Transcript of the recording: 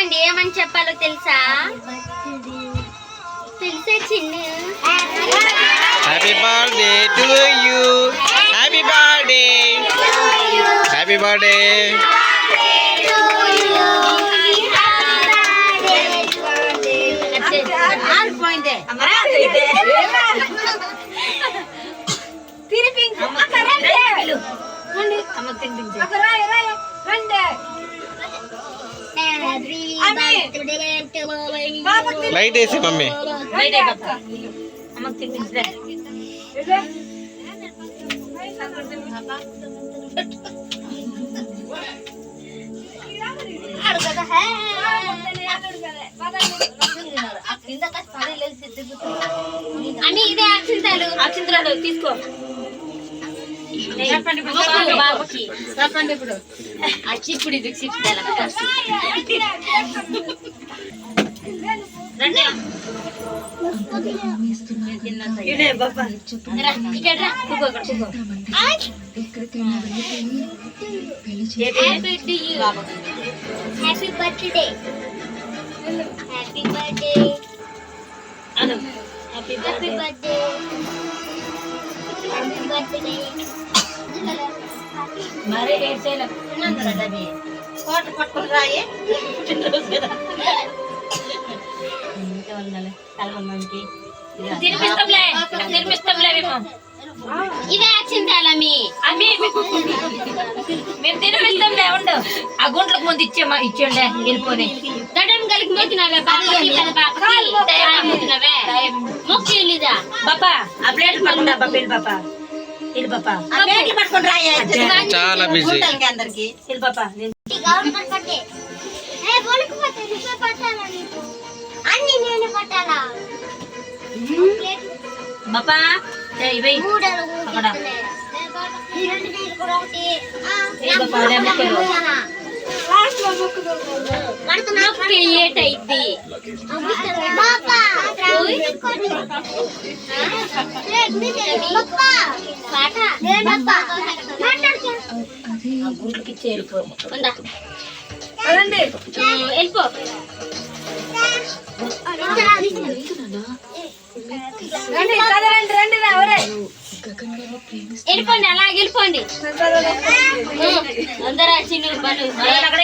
చెప్పండి, ఏమని చెప్పాలో తెలుసా? తెలుసా Chinnu? Happy birthday to you, happy birthday, happy birthday. Light వేసి మమ్మీ. అని ఇదే అక్షింతలు తీసుకో. బాబుకి చెప్పండి ఇప్పుడు. ఇప్పుడు ఇది happy birthday, happy birthday, happy birthday, happy birthday. మరి ఏడ్ చేయలేదు కోట పట్టుకుని రాయే ఇదే అక్షింతాల మేము తినిపిస్తాంలే. ఉండు, ఆ గుంట్లకు ముందు ఇచ్చేండే వెళ్ళిపోయి దడం కలిగి మోకినవే మొక్కి బాపా ఆ ప్లేట్ పట్టుకుంటా పెళ్ళి పాప వెళ్ళి పాప పట్టుకుని రాయే. చాలా బిజీ అందరికి వెళ్ళి పాప బాపా ఏటైద్ది గుంట్లకి ఇచ్చి వెళ్ళిపో. వెళ్ళిపో. వెళ్ళిపోండి, అలా వెళ్ళిపోండి అందరూ చిన్న అక్కడ